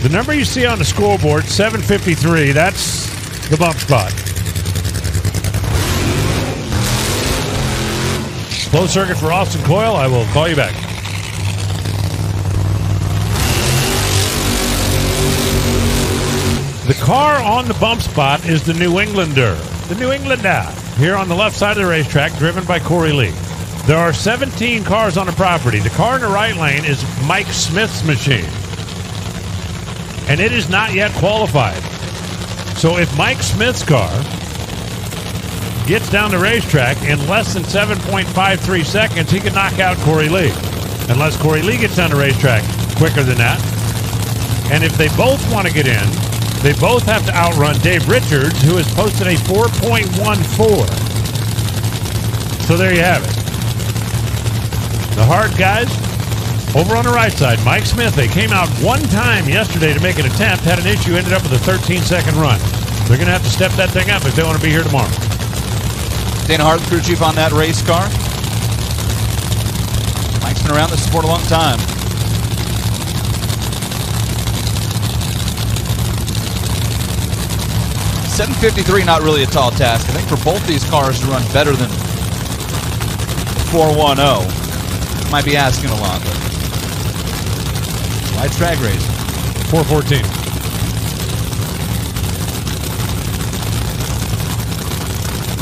The number you see on the scoreboard, 753, that's the bump spot. Closed circuit for Austin Coyle. I will call you back. The car on the bump spot is the New Englander. The New Englander, here on the left side of the racetrack, driven by Cory Lee. There are 17 cars on the property. The car in the right lane is Mike Smith's machine. And it is not yet qualified. So if Mike Smith's car gets down the racetrack in less than 7.53 seconds, he can knock out Cory Lee. Unless Cory Lee gets down the racetrack quicker than that. And if they both want to get in, they both have to outrun Dave Richards, who has posted a 4.14. So there you have it. The hard guys, over on the right side, Mike Smith, they came out one time yesterday to make an attempt, had an issue, ended up with a 13-second run. They're going to have to step that thing up if they want to be here tomorrow. Dana Hart, crew chief on that race car. Mike's been around this sport a long time. .753, not really a tall task. I think for both these cars to run better than 410 might be asking a lot. But light drag race. 414.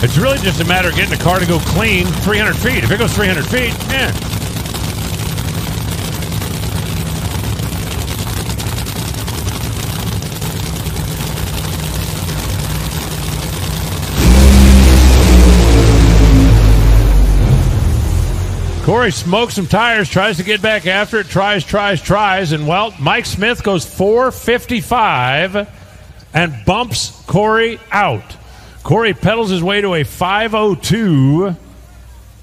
It's really just a matter of getting the car to go clean 300 feet. If it goes 300 feet, man. Cory smokes some tires, tries to get back after it, tries, and, well, Mike Smith goes 455 and bumps Cory out. Cory pedals his way to a 502, and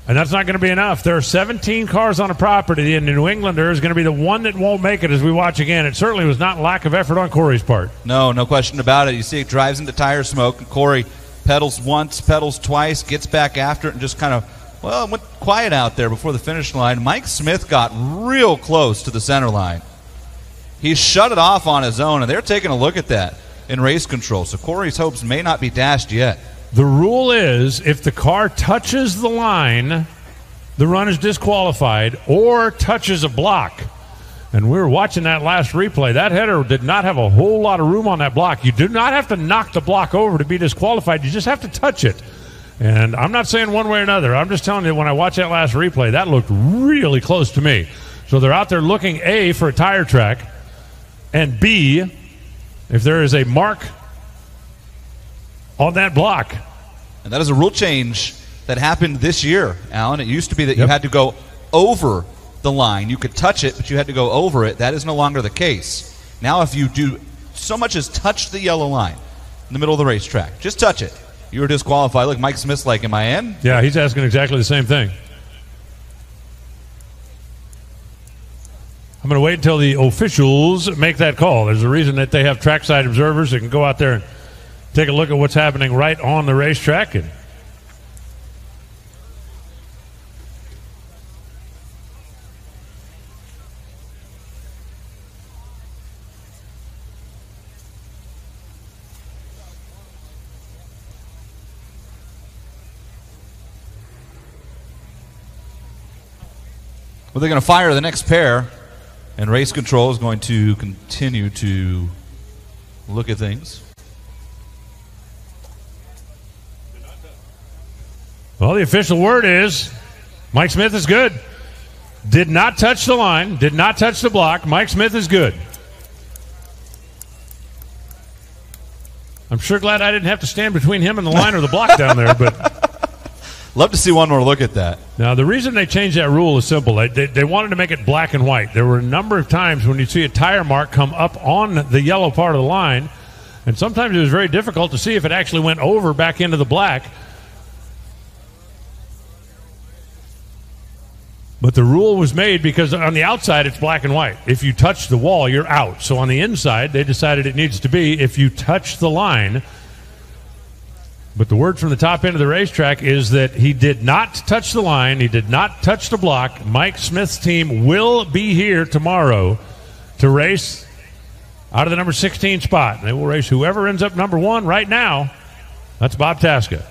that's not going to be enough. There are 17 cars on the property, and the New Englander is going to be the one that won't make it as we watch again. It certainly was not lack of effort on Cory's part. No question about it. You see it drives into tire smoke, and Cory pedals once, pedals twice, gets back after it, and just kind of, well, went quiet out there before the finish line. Mike Smith got real close to the center line. He shut it off on his own, and they're taking a look at that in race control. So Cory's hopes may not be dashed yet. The rule is if the car touches the line, the run is disqualified, or touches a block. And we were watching that last replay. That header did not have a whole lot of room on that block. You do not have to knock the block over to be disqualified. You just have to touch it. And I'm not saying one way or another. I'm just telling you, when I watched that last replay, that looked really close to me. So they're out there looking, A, for a tire track, and B, if there is a mark on that block. And that is a rule change that happened this year, Alan. It used to be that you had to go over the line. You could touch it, but you had to go over it. That is no longer the case. Now if you do so much as touch the yellow line in the middle of the racetrack, just touch it, you are disqualified. Look, Mike Smith's like, am I in? Yeah, he's asking exactly the same thing. I'm going to wait until the officials make that call. There's a reason that they have trackside observers that can go out there and take a look at what's happening right on the racetrack. And well, they're going to fire the next pair, and race control is going to continue to look at things. Well, the official word is Mike Smith is good. Did not touch the line, did not touch the block. Mike Smith is good. I'm sure glad I didn't have to stand between him and the line or the block down there, but love to see one more look at that. Now, the reason they changed that rule is simple. They wanted to make it black and white. There were a number of times when you see a tire mark come up on the yellow part of the line, and sometimes it was very difficult to see if it actually went over back into the black. But the rule was made because on the outside it's black and white. If you touch the wall, you're out. So on the inside, they decided it needs to be if you touch the line. But the word from the top end of the racetrack is that he did not touch the line. He did not touch the block. Mike Smith's team will be here tomorrow to race out of the number 16 spot. They will race whoever ends up number 1 right now. That's Bob Tasca.